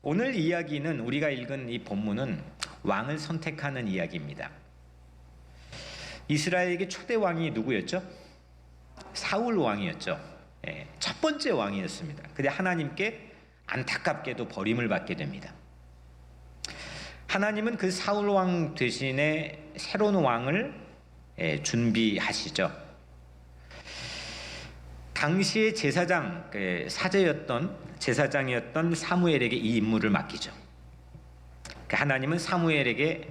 오늘 이야기는 우리가 읽은 이 본문은 왕을 선택하는 이야기입니다. 이스라엘에게 초대 왕이 누구였죠? 사울 왕이었죠. 첫 번째 왕이었습니다. 근데 하나님께 안타깝게도 버림을 받게 됩니다. 하나님은 그 사울 왕 대신에 새로운 왕을 준비하시죠. 당시의 제사장이었던 사무엘에게 이 임무를 맡기죠. 하나님은 사무엘에게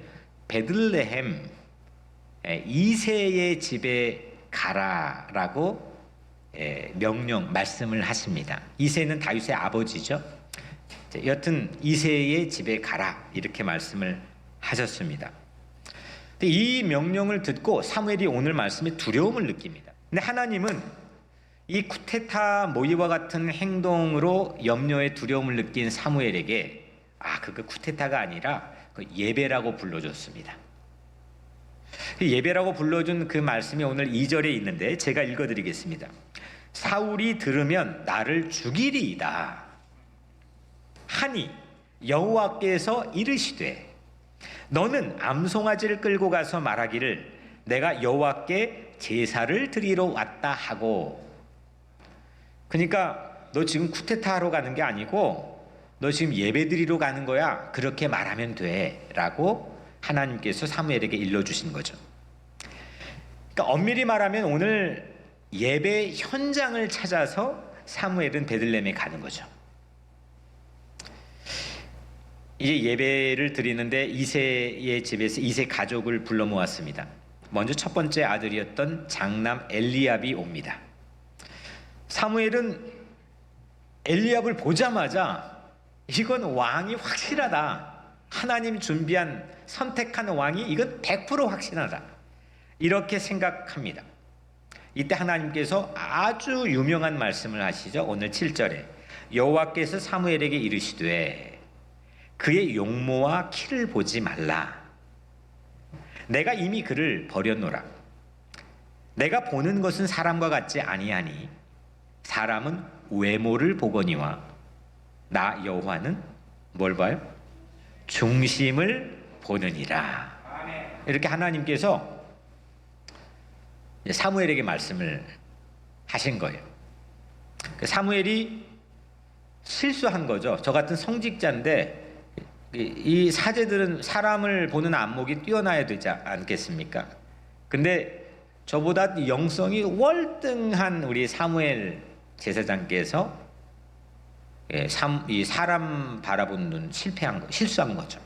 베들레헴 이새의 집에 가라라고 말씀을 하십니다. 이새는 다윗의 아버지죠. 여튼 이새의 집에 가라 이렇게 말씀을 하셨습니다. 이 명령을 듣고 사무엘이 오늘 말씀에 두려움을 느낍니다. 근데 하나님은 이 쿠데타 모의와 같은 행동으로 염려에 두려움을 느낀 사무엘에게 그거 쿠데타가 아니라 예배라고 불러줬습니다. 예배라고 불러준 그 말씀이 오늘 2절에 있는데 제가 읽어드리겠습니다. 사울이 들으면 나를 죽이리이다 하니 여호와께서 이르시되 너는 암송아지를 끌고 가서 말하기를 내가 여호와께 제사를 드리러 왔다 하고. 그러니까 너 지금 쿠데타 하러 가는 게 아니고 너 지금 예배 드리러 가는 거야. 그렇게 말하면 돼 라고 하나님께서 사무엘에게 일러주신 거죠. 그러니까 엄밀히 말하면 오늘 예배 현장을 찾아서 사무엘은 베들레헴에 가는 거죠. 이제 예배를 드리는데 이새의 집에서 이새 가족을 불러 모았습니다. 먼저 첫 번째 아들이었던 장남 엘리압이 옵니다. 사무엘은 엘리압을 보자마자 이건 왕이 확실하다. 하나님 준비한 선택한 왕이 이건 100% 확실하다. 이렇게 생각합니다. 이때 하나님께서 아주 유명한 말씀을 하시죠. 오늘 7절에 여호와께서 사무엘에게 이르시되 그의 용모와 키를 보지 말라. 내가 이미 그를 버렸노라. 내가 보는 것은 사람과 같지 아니하니 사람은 외모를 보거니와 나 여호와는 뭘 봐요? 중심을 보느니라. 이렇게 하나님께서 사무엘에게 말씀을 하신 거예요. 사무엘이 실수한 거죠. 저 같은 성직자인데 이 사제들은 사람을 보는 안목이 뛰어나야 되지 않겠습니까? 근데 저보다 영성이 월등한 우리 사무엘 제사장께서 이 사람 바라보는 눈 실수한 거죠.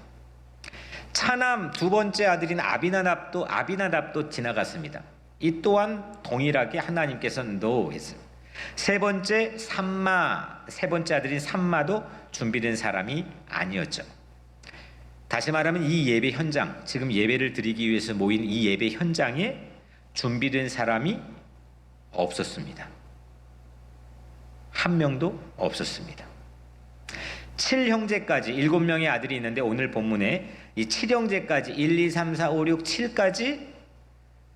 차남 두 번째 아들인 아비나답도 지나갔습니다. 이 또한 동일하게 하나님께서는 노 했습니다. 세 번째 아들인 삼마도 준비된 사람이 아니었죠. 다시 말하면 이 예배 현장, 지금 예배를 드리기 위해서 모인 이 예배 현장에 준비된 사람이 없었습니다. 한 명도 없었습니다. 7형제까지 7명의 아들이 있는데 오늘 본문에 이 7형제까지 1, 2, 3, 4, 5, 6, 7까지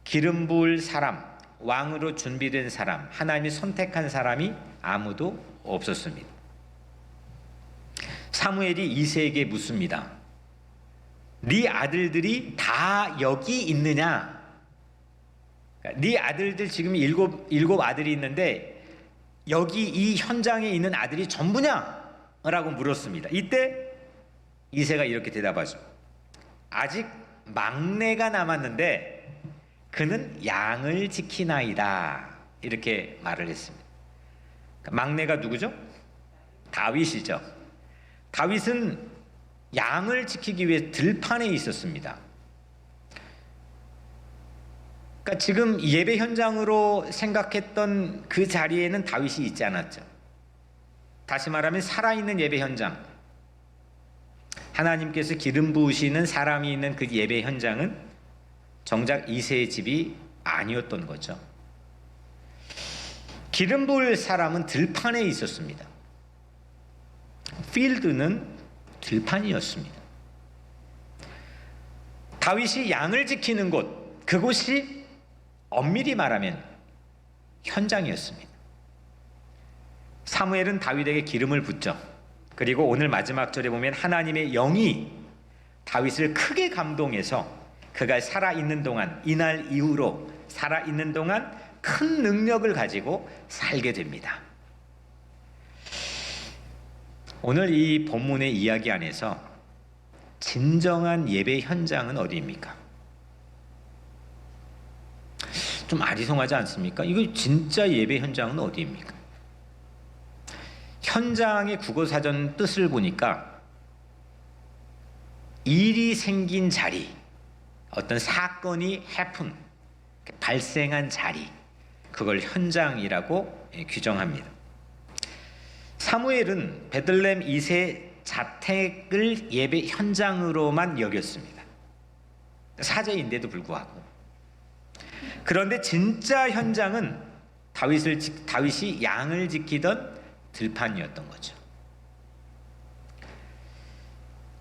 기름 부을 사람, 왕으로 준비된 사람, 하나님이 선택한 사람이 아무도 없었습니다. 사무엘이 이새에게 묻습니다. 네 아들들이 다 여기 있느냐? 네 아들들 지금 일곱 아들이 있는데 여기 이 현장에 있는 아들이 전부냐? 라고 물었습니다. 이때 이새가 이렇게 대답하죠. 아직 막내가 남았는데 그는 양을 지키나이다. 이렇게 말을 했습니다. 막내가 누구죠? 다윗이죠. 다윗은 양을 지키기 위해 들판에 있었습니다. 그러니까 지금 예배 현장으로 생각했던 그 자리에는 다윗이 있지 않았죠. 다시 말하면 살아있는 예배 현장, 하나님께서 기름 부으시는 사람이 있는 그 예배 현장은 정작 이새의 집이 아니었던 거죠. 기름 부을 사람은 들판에 있었습니다. 필드는 들판이었습니다. 다윗이 양을 지키는 곳, 그곳이 엄밀히 말하면 현장이었습니다. 사무엘은 다윗에게 기름을 붓죠. 그리고 오늘 마지막 절에 보면 하나님의 영이 다윗을 크게 감동해서 그가 살아있는 동안, 이날 이후로 살아있는 동안 큰 능력을 가지고 살게 됩니다. 오늘 이 본문의 이야기 안에서 진정한 예배 현장은 어디입니까? 좀 아리송하지 않습니까? 이거 진짜 예배 현장은 어디입니까? 현장의 국어사전 뜻을 보니까 일이 생긴 자리, 어떤 사건이 happen, 발생한 자리, 그걸 현장이라고 규정합니다. 사무엘은 베들레헴 2세 자택을 예배 현장으로만 여겼습니다. 사제인데도 불구하고. 그런데 진짜 현장은 다윗이 양을 지키던 들판이었던 거죠.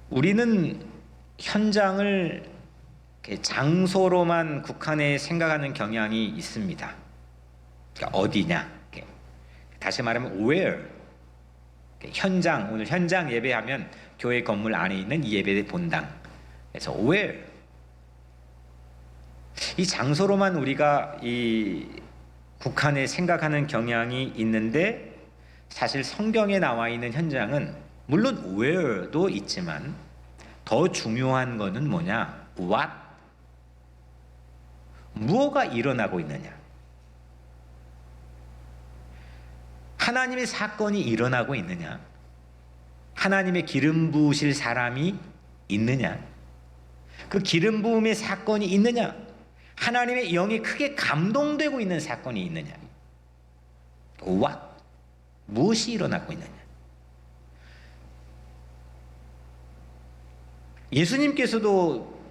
우리는 현장을 장소로만 국한해 생각하는 경향이 있습니다. 그러니까 어디냐? 다시 말하면 where? 현장, 오늘 현장 예배하면 교회 건물 안에 있는 예배 본당. 그래서 where? 이 장소로만 우리가 이 국한해 생각하는 경향이 있는데 사실 성경에 나와 있는 현장은 물론 where도 있지만 더 중요한 거는 뭐냐? what? 무엇가 일어나고 있느냐? 하나님의 사건이 일어나고 있느냐? 하나님의 기름 부으실 사람이 있느냐? 그 기름 부음의 사건이 있느냐? 하나님의 영이 크게 감동되고 있는 사건이 있느냐? what? 무엇이 일어나고 있느냐? 예수님께서도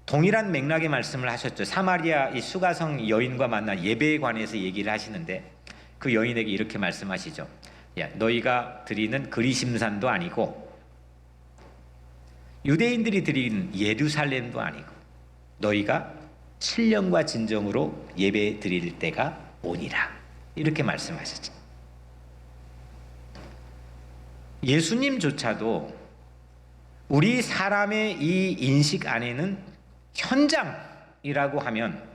동일한 맥락의 말씀을 하셨죠. 사마리아 이 수가성 여인과 만나 예배에 관해서 얘기를 하시는데 그 여인에게 이렇게 말씀하시죠. 야, 너희가 드리는 그리심산도 아니고 유대인들이 드리는 예루살렘도 아니고 너희가 신령과 진정으로 예배 드릴 때가 오니라. 이렇게 말씀하셨죠. 예수님조차도 우리 사람의 이 인식 안에는 현장이라고 하면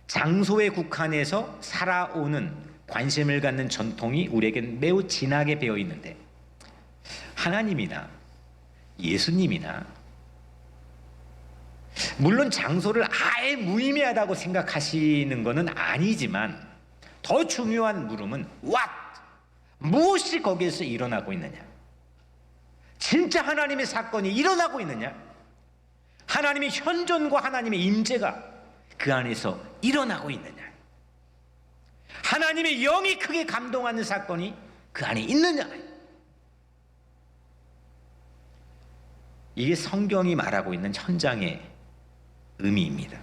장소에 국한해서 살아오는 관심을 갖는 전통이 우리에겐 매우 진하게 배어 있는데 하나님이나 예수님이나 물론 장소를 아예 무의미하다고 생각하시는 것은 아니지만 더 중요한 물음은 what? 무엇이 거기에서 일어나고 있느냐? 진짜 하나님의 사건이 일어나고 있느냐? 하나님의 현존과 하나님의 임재가 그 안에서 일어나고 있느냐? 하나님의 영이 크게 감동하는 사건이 그 안에 있느냐? 이게 성경이 말하고 있는 현장의 의미입니다.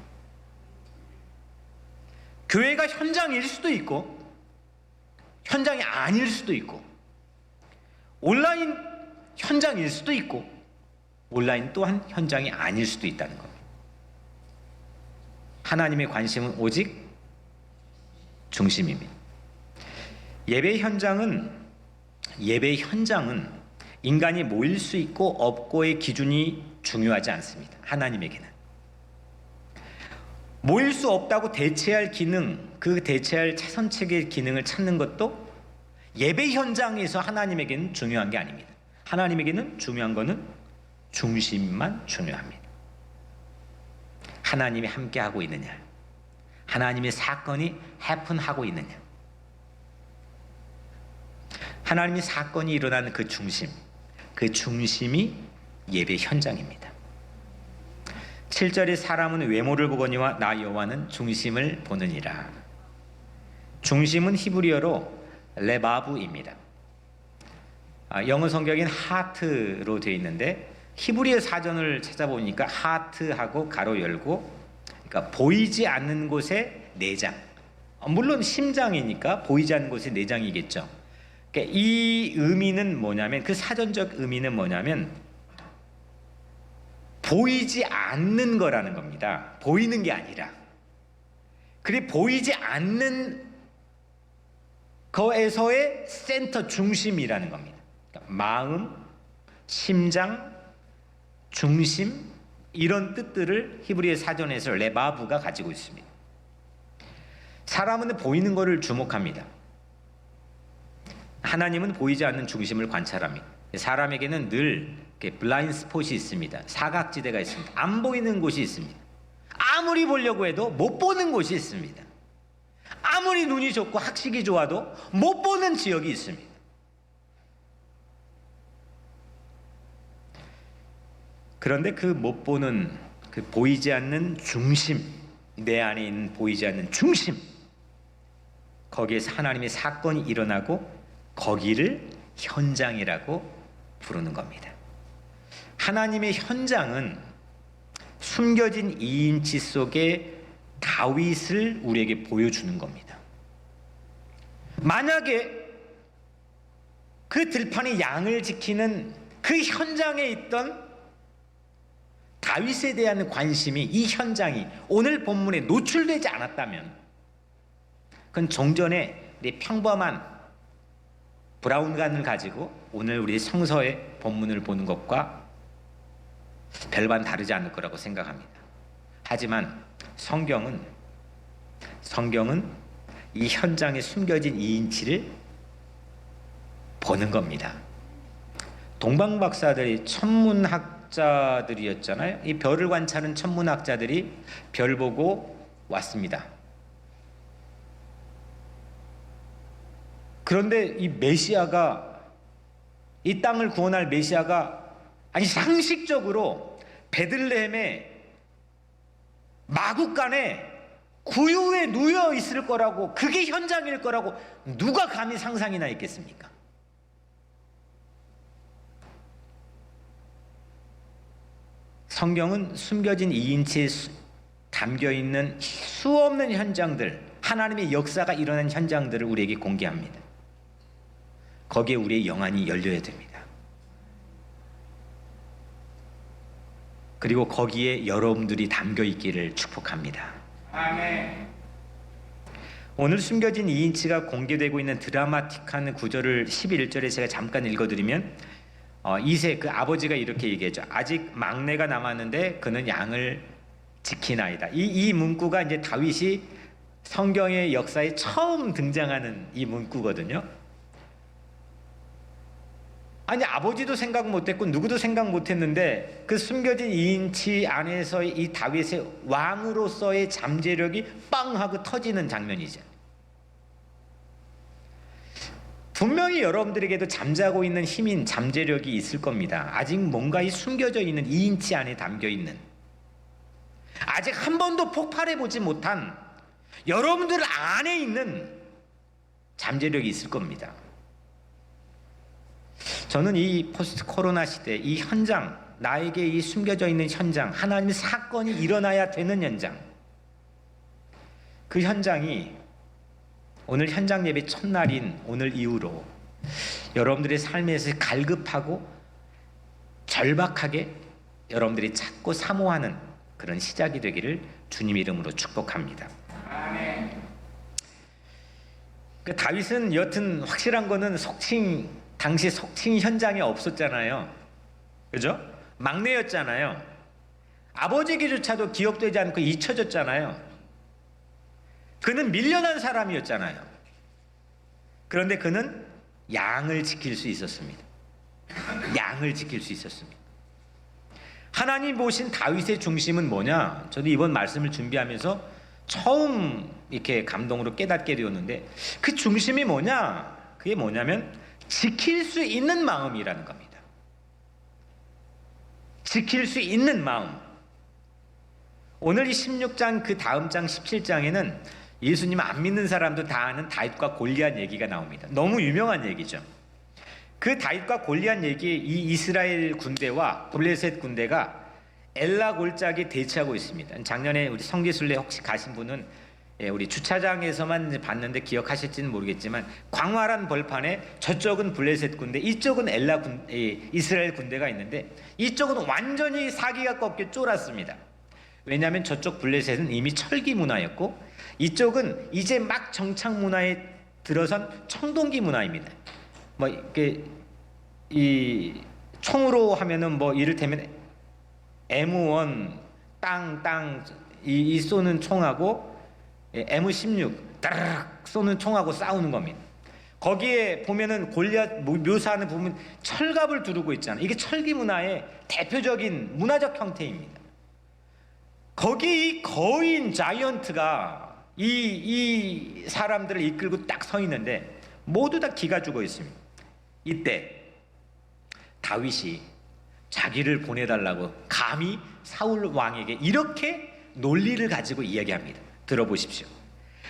교회가 현장일 수도 있고 현장이 아닐 수도 있고 온라인 현장일 수도 있고 온라인 또한 현장이 아닐 수도 있다는 겁니다. 하나님의 관심은 오직 중심입니다. 예배 현장은 인간이 모일 수 있고 없고의 기준이 중요하지 않습니다. 하나님에게는 모일 수 없다고 대체할 기능, 그 대체할 차선책의 기능을 찾는 것도 예배 현장에서 하나님에게는 중요한 게 아닙니다. 하나님에게는 중요한 것은 중심만 중요합니다. 하나님이 함께하고 있느냐, 하나님의 사건이 해픈하고 있느냐, 하나님의 사건이 일어나는 그 중심이 예배 현장입니다. 7절에 사람은 외모를 보거니와 나 여호와는 중심을 보느니라. 중심은 히브리어로 레바브입니다. 영어 성경엔 하트로 되어 있는데 히브리어 사전을 찾아보니까 하트하고 가로 열고, 그러니까 보이지 않는 곳에 내장, 물론 심장이니까 보이지 않는 곳에 내장이겠죠. 그러니까 이 의미는 뭐냐면, 그 사전적 의미는 뭐냐면 보이지 않는 거라는 겁니다. 보이는 게 아니라. 그래, 보이지 않는 거에서의 센터 중심이라는 겁니다. 그러니까 마음, 심장, 중심 이런 뜻들을 히브리어 사전에서 레바브가 가지고 있습니다. 사람은 보이는 것을 주목합니다. 하나님은 보이지 않는 중심을 관찰합니다. 사람에게는 늘 블라인드 스폿이 있습니다. 사각지대가 있습니다. 안 보이는 곳이 있습니다. 아무리 보려고 해도 못 보는 곳이 있습니다. 아무리 눈이 좋고 학식이 좋아도 못 보는 지역이 있습니다. 그런데 그 못 보는, 그 보이지 않는 중심, 내 안에 있는 보이지 않는 중심, 거기에서 하나님의 사건이 일어나고 거기를 현장이라고 부르는 겁니다. 하나님의 현장은 숨겨진 2인치 속에 다윗을 우리에게 보여주는 겁니다. 만약에 그 들판의 양을 지키는 그 현장에 있던 다윗에 대한 관심이, 이 현장이 오늘 본문에 노출되지 않았다면 그건 종전에 우리 평범한 브라운관을 가지고 오늘 우리 성서의 본문을 보는 것과 별반 다르지 않을 거라고 생각합니다. 하지만 성경은 이 현장에 숨겨진 2인치를 보는 겁니다. 동방 박사들이 천문학자들이었잖아요. 이 별을 관찰하는 천문학자들이 별 보고 왔습니다. 그런데 이 메시아가, 이 땅을 구원할 메시아가 아니 상식적으로 베들레헴의 마구간에 구유에 누워 있을 거라고, 그게 현장일 거라고 누가 감히 상상이나 했겠습니까? 성경은 숨겨진 2인치에 담겨있는 수없는 현장들, 하나님의 역사가 일어난 현장들을 우리에게 공개합니다. 거기에 우리의 영안이 열려야 됩니다. 그리고 거기에 여러분들이 담겨 있기를 축복합니다. 아멘. 오늘 숨겨진 2인치가 공개되고 있는 드라마틱한 구절을 11절에 제가 잠깐 읽어드리면, 이세 그 아버지가 이렇게 얘기했죠. 아직 막내가 남았는데 그는 양을 지키나이다. 이 문구가 이제 다윗이 성경의 역사에 처음 등장하는 이 문구거든요. 아니 아버지도 생각 못했고 누구도 생각 못했는데 그 숨겨진 2인치 안에서의 이 다윗의 왕으로서의 잠재력이 빵 하고 터지는 장면이죠. 분명히 여러분들에게도 잠자고 있는 힘인 잠재력이 있을 겁니다. 아직 뭔가 이 숨겨져 있는 2인치 안에 담겨 있는, 아직 한 번도 폭발해 보지 못한 여러분들 안에 있는 잠재력이 있을 겁니다. 저는 이 포스트 코로나 시대, 이 현장, 나에게 이 숨겨져 있는 현장, 하나님의 사건이 일어나야 되는 현장, 그 현장이 오늘 현장 예배 첫날인 오늘 이후로 여러분들의 삶에서 갈급하고 절박하게 여러분들이 찾고 사모하는 그런 시작이 되기를 주님 이름으로 축복합니다. 아멘. 그 다윗은 여튼 확실한 거는 당시 속칭 현장에 없었잖아요. 그죠? 막내였잖아요. 아버지에게조차도 기억되지 않고 잊혀졌잖아요. 그는 밀려난 사람이었잖아요. 그런데 그는 양을 지킬 수 있었습니다. 양을 지킬 수 있었습니다. 하나님 보신 다윗의 중심은 뭐냐? 저도 이번 말씀을 준비하면서 처음 이렇게 감동으로 깨닫게 되었는데, 그 중심이 뭐냐? 그게 뭐냐면 지킬 수 있는 마음이라는 겁니다. 지킬 수 있는 마음. 오늘 이 16장 그 다음 장 17장에는 예수님 안 믿는 사람도 다 아는 다윗과 골리앗 얘기가 나옵니다. 너무 유명한 얘기죠. 그 다윗과 골리앗 얘기에 이 이스라엘 군대와 블레셋 군대가 엘라 골짜기에 대치하고 있습니다. 작년에 우리 성지순례 혹시 가신 분은 우리 주차장에서만 봤는데 기억하실지는 모르겠지만, 광활한 벌판에 저쪽은 블레셋 군대, 이쪽은 이스라엘 군대가 있는데, 이쪽은 완전히 사기가 꺾여 쫄았습니다. 왜냐하면 저쪽 블레셋은 이미 철기 문화였고, 이쪽은 이제 막 정착 문화에 들어선 청동기 문화입니다. 뭐 이렇게 이 총으로 하면은 뭐 이를테면 M1 땅 이 쏘는 총하고 M16 따르륵 쏘는 총하고 싸우는 겁니다. 거기에 보면은 골리앗 묘사하는 부분 철갑을 두르고 있잖아요. 이게 철기 문화의 대표적인 문화적 형태입니다. 거기 이 거인 자이언트가 이 사람들을 이끌고 딱 서 있는데 모두 다 기가 죽어 있습니다. 이때 다윗이 자기를 보내달라고 감히 사울 왕에게 이렇게 논리를 가지고 이야기합니다. 들어보십시오.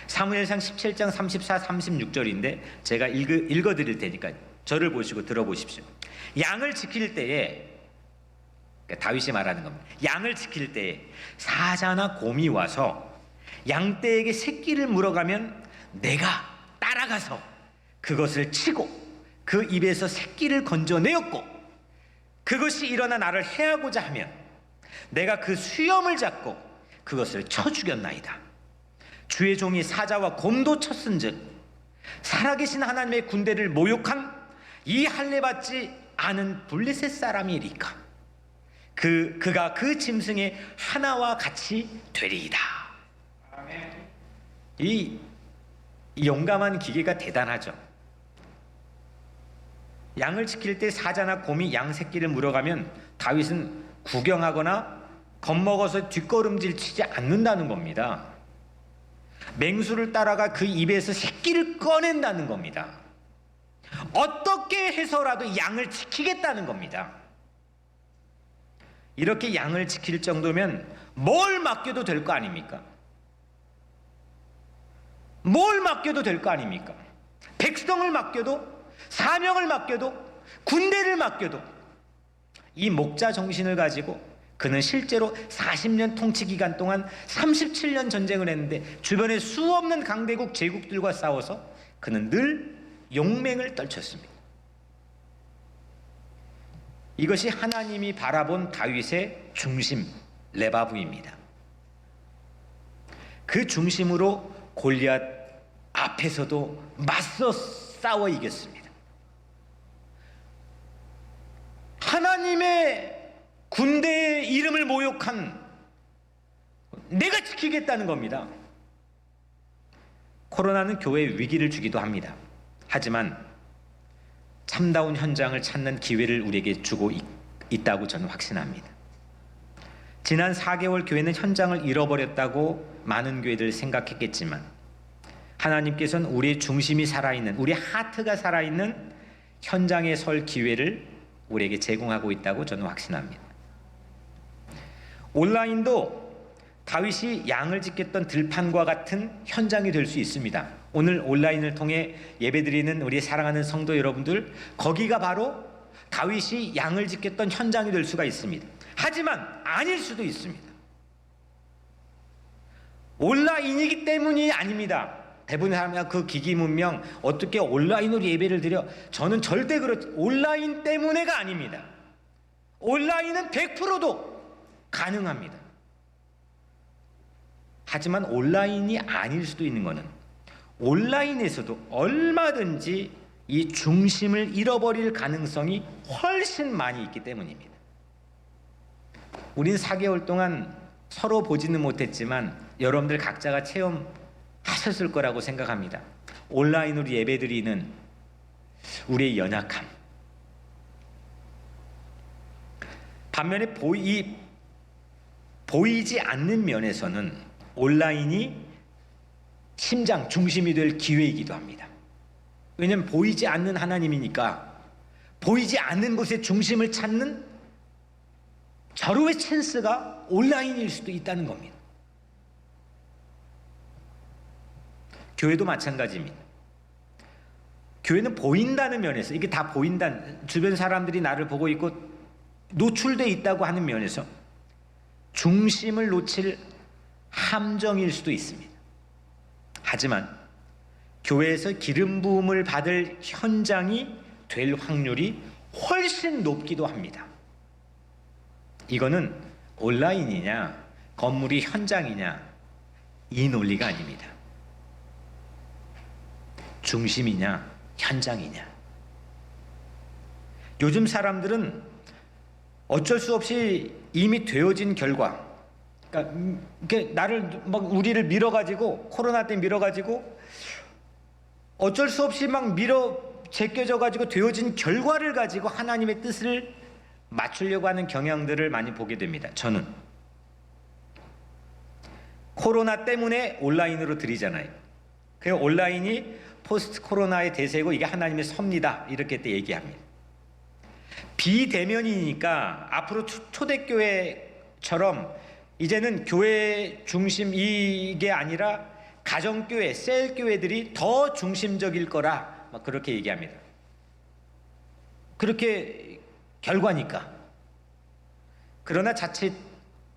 사무엘상 17장 34, 36절인데 제가 읽어드릴 테니까 저를 보시고 들어보십시오. 양을 지킬 때에, 그러니까 다윗이 말하는 겁니다. 양을 지킬 때에 사자나 곰이 와서 양떼에게 새끼를 물어가면 내가 따라가서 그것을 치고 그 입에서 새끼를 건져내었고 그것이 일어나 나를 해하고자 하면 내가 그 수염을 잡고 그것을 쳐 죽였나이다. 주의 종이 사자와 곰도 쳤은즉 살아계신 하나님의 군대를 모욕한 이 할례받지 않은 블레셋 사람이리까 그가 그 짐승의 하나와 같이 되리이다. 이 용감한 기계가 대단하죠. 양을 지킬 때 사자나 곰이 양 새끼를 물어가면 다윗은 구경하거나 겁먹어서 뒷걸음질 치지 않는다는 겁니다. 맹수를 따라가 그 입에서 새끼를 꺼낸다는 겁니다. 어떻게 해서라도 양을 지키겠다는 겁니다. 이렇게 양을 지킬 정도면 뭘 맡겨도 될 거 아닙니까? 뭘 맡겨도 될 거 아닙니까? 백성을 맡겨도, 사명을 맡겨도, 군대를 맡겨도 이 목자 정신을 가지고 그는 실제로 40년 통치 기간 동안 37년 전쟁을 했는데 주변에 수없는 강대국 제국들과 싸워서 그는 늘 용맹을 떨쳤습니다. 이것이 하나님이 바라본 다윗의 중심 레바브입니다. 그 중심으로 골리앗 앞에서도 맞서 싸워 이겼습니다. 하나님의 군대의 이름을 모욕한 내가 지키겠다는 겁니다. 코로나는 교회에 위기를 주기도 합니다. 하지만 참다운 현장을 찾는 기회를 우리에게 주고 있다고 저는 확신합니다. 지난 4개월 교회는 현장을 잃어버렸다고 많은 교회들 생각했겠지만 하나님께서는 우리의 중심이 살아있는, 우리 하트가 살아있는 현장에 설 기회를 우리에게 제공하고 있다고 저는 확신합니다. 온라인도 다윗이 양을 지켰던 들판과 같은 현장이 될 수 있습니다. 오늘 온라인을 통해 예배드리는 우리 사랑하는 성도 여러분들, 거기가 바로 다윗이 양을 지켰던 현장이 될 수가 있습니다. 하지만 아닐 수도 있습니다. 온라인이기 때문이 아닙니다. 대부분의 사람이 그 기기 문명 어떻게 온라인으로 예배를 드려? 저는 절대 온라인 때문에가 아닙니다. 온라인은 100%도 가능합니다. 하지만 온라인이 아닐 수도 있는 것은 온라인에서도 얼마든지 이 중심을 잃어버릴 가능성이 훨씬 많이 있기 때문입니다. 우린 4개월 동안 서로 보지는 못했지만 여러분들 각자가 체험하셨을 거라고 생각합니다. 온라인으로 예배드리는 우리의 연약함. 반면에 보이지 않는 면에서는 온라인이 심장, 중심이 될 기회이기도 합니다. 왜냐하면 보이지 않는 하나님이니까 보이지 않는 곳에 중심을 찾는 절호의 찬스가 온라인일 수도 있다는 겁니다. 교회도 마찬가지입니다. 교회는 보인다는 면에서, 이게 다 보인다는, 주변 사람들이 나를 보고 있고 노출되어 있다고 하는 면에서 중심을 놓칠 함정일 수도 있습니다. 하지만 교회에서 기름 부음을 받을 현장이 될 확률이 훨씬 높기도 합니다. 이거는 온라인이냐 건물이 현장이냐 이 논리가 아닙니다. 중심이냐 현장이냐. 요즘 사람들은 어쩔 수 없이 이미 되어진 결과, 그러니까 이게 나를 막 우리를 밀어가지고 코로나 때 밀어가지고 어쩔 수 없이 막 제껴져가지고 되어진 결과를 가지고 하나님의 뜻을 맞추려고 하는 경향들을 많이 보게 됩니다. 저는 코로나 때문에 온라인으로 드리잖아요. 그 온라인이 포스트 코로나의 대세고 이게 하나님의 섭니다. 이렇게 때 얘기합니다. 비대면이니까 앞으로 초대교회처럼 이제는 교회 중심 이게 아니라 가정교회, 셀교회들이 더 중심적일 거라 막 그렇게 얘기합니다. 그렇게 결과니까. 그러나 자칫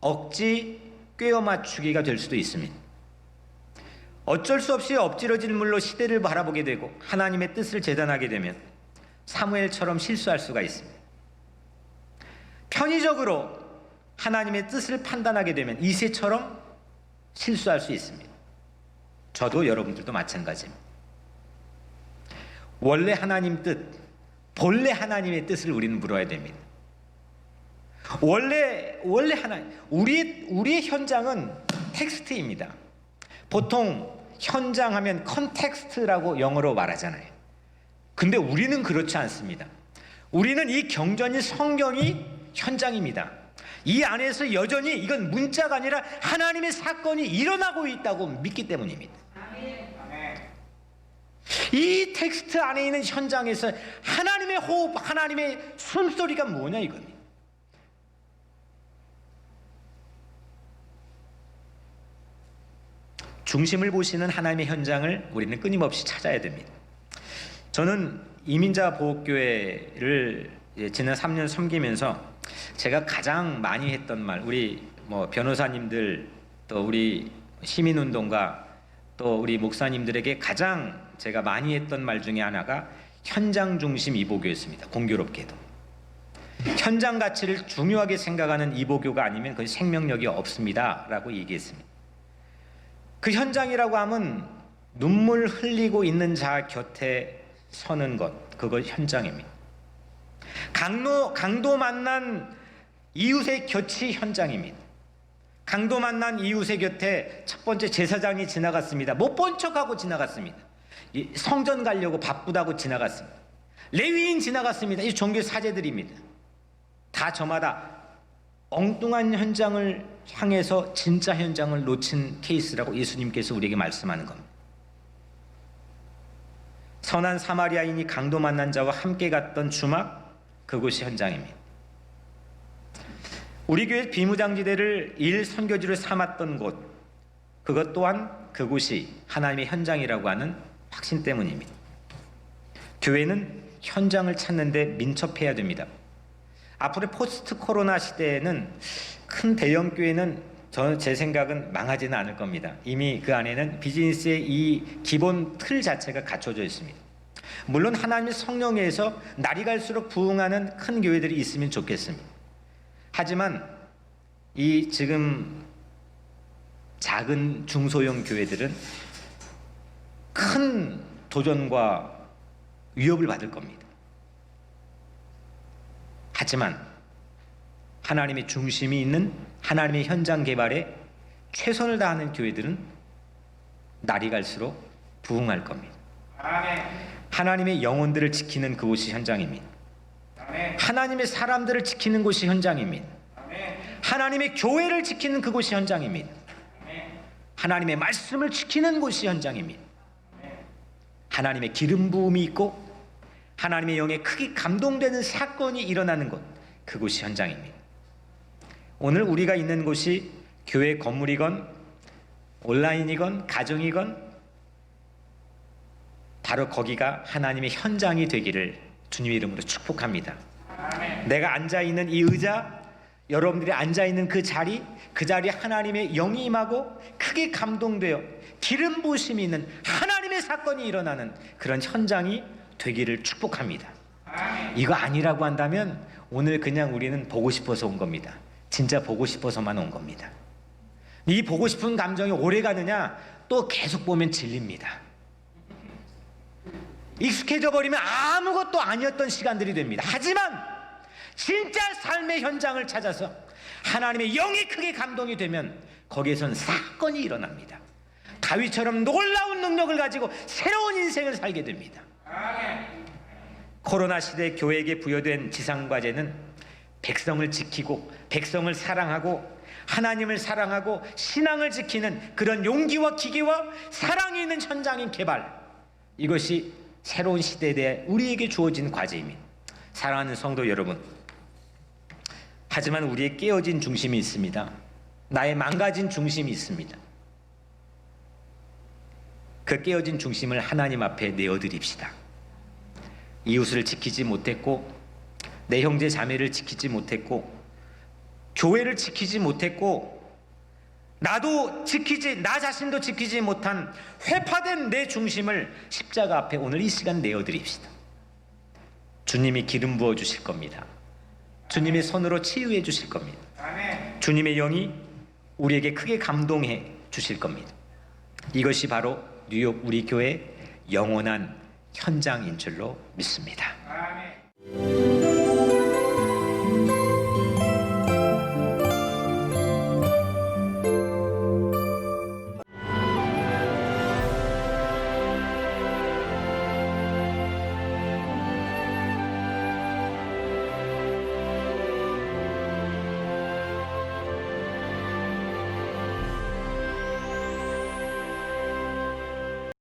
억지 꿰어 맞추기가 될 수도 있습니다. 어쩔 수 없이 엎질러진 물로 시대를 바라보게 되고 하나님의 뜻을 재단하게 되면 사무엘처럼 실수할 수가 있습니다. 편의적으로 하나님의 뜻을 판단하게 되면 이새처럼 실수할 수 있습니다. 저도 여러분들도 마찬가지입니다. 원래 하나님 뜻, 본래 하나님의 뜻을 우리는 물어야 됩니다. 원래 하나님, 우리의 현장은 텍스트입니다. 보통 현장 하면 컨텍스트라고 영어로 말하잖아요. 근데 우리는 그렇지 않습니다. 우리는 이 경전인 성경이 현장입니다. 이 안에서 여전히 이건 문자가 아니라 하나님의 사건이 일어나고 있다고 믿기 때문입니다. 이 텍스트 안에 있는 현장에서 하나님의 호흡, 하나님의 숨소리가 뭐냐 이겁니다. 중심을 보시는 하나님의 현장을 우리는 끊임없이 찾아야 됩니다. 저는 이민자 보호교회를 지난 3년 섬기면서 제가 가장 많이 했던 말, 우리 변호사님들 또 우리 시민운동가 또 우리 목사님들에게 가장 제가 많이 했던 말 중에 하나가 현장 중심 이보교였습니다. 공교롭게도 현장 가치를 중요하게 생각하는 이보교가 아니면 그 생명력이 없습니다 라고 얘기했습니다. 그 현장이라고 하면 눈물 흘리고 있는 자 곁에 서는 것, 그거 현장입니다. 강도 만난 이웃의 곁이 현장입니다. 강도 만난 이웃의 곁에 첫 번째 제사장이 지나갔습니다. 못 본 척하고 지나갔습니다. 성전 가려고 바쁘다고 지나갔습니다. 레위인 지나갔습니다. 이 종교 사제들입니다. 다 저마다 엉뚱한 현장을 향해서 진짜 현장을 놓친 케이스라고 예수님께서 우리에게 말씀하는 겁니다. 선한 사마리아인이 강도 만난 자와 함께 갔던 주막, 그곳이 현장입니다. 우리 교회 비무장지대를 일 선교지로 삼았던 곳, 그것 또한 그곳이 하나님의 현장이라고 하는 확신 때문입니다. 교회는 현장을 찾는데 민첩해야 됩니다. 앞으로 포스트 코로나 시대에는 큰 대형 교회는 제 생각은 망하지는 않을 겁니다. 이미 그 안에는 비즈니스의 이 기본 틀 자체가 갖춰져 있습니다. 물론 하나님의 성령에서 날이 갈수록 부흥하는 큰 교회들이 있으면 좋겠습니다. 하지만 이 지금 작은 중소형 교회들은 큰 도전과 위협을 받을 겁니다. 하지만 하나님의 중심이 있는 하나님의 현장 개발에 최선을 다하는 교회들은 날이 갈수록 부흥할 겁니다. 하나님의 영혼들을 지키는 그곳이 현장입니다. 하나님의 사람들을 지키는 곳이 현장입니다. 하나님의 교회를 지키는 그곳이 현장입니다. 하나님의 말씀을 지키는 곳이 현장입니다. 하나님의 기름 부음이 있고 하나님의 영에 크게 감동되는 사건이 일어나는 곳, 그곳이 현장입니다. 오늘 우리가 있는 곳이 교회 건물이건 온라인이건 가정이건 바로 거기가 하나님의 현장이 되기를 주님의 이름으로 축복합니다. 내가 앉아있는 이 의자, 여러분들이 앉아있는 그 자리에 하나님의 영이 임하고 크게 감동되어 기름 부으심이 있는 하나님의 사건이 일어나는 그런 현장이 되기를 축복합니다. 이거 아니라고 한다면 오늘 그냥 우리는 보고 싶어서 온 겁니다. 진짜 보고 싶어서만 온 겁니다. 이 보고 싶은 감정이 오래 가느냐? 또 계속 보면 질립니다. 익숙해져 버리면 아무것도 아니었던 시간들이 됩니다. 하지만 진짜 삶의 현장을 찾아서 하나님의 영이 크게 감동이 되면 거기에선 사건이 일어납니다. 다윗처럼 놀라운 능력을 가지고 새로운 인생을 살게 됩니다. 코로나 시대 교회에게 부여된 지상과제는 백성을 지키고 백성을 사랑하고 하나님을 사랑하고 신앙을 지키는 그런 용기와 기계와 사랑이 있는 현장인 개발, 이것이 새로운 시대에 대해 우리에게 주어진 과제입니다. 사랑하는 성도 여러분, 하지만 우리의 깨어진 중심이 있습니다. 나의 망가진 중심이 있습니다. 그 깨어진 중심을 하나님 앞에 내어드립시다. 이웃을 지키지 못했고, 내 형제 자매를 지키지 못했고, 교회를 지키지 못했고, 나도 나 자신도 지키지 못한 회파된 내 중심을 십자가 앞에 오늘 이 시간 내어드립시다. 주님이 기름 부어 주실 겁니다. 주님의 손으로 치유해 주실 겁니다. 주님의 영이 우리에게 크게 감동해 주실 겁니다. 이것이 바로 뉴욕 우리 교회 영원한 현장인 줄로 믿습니다.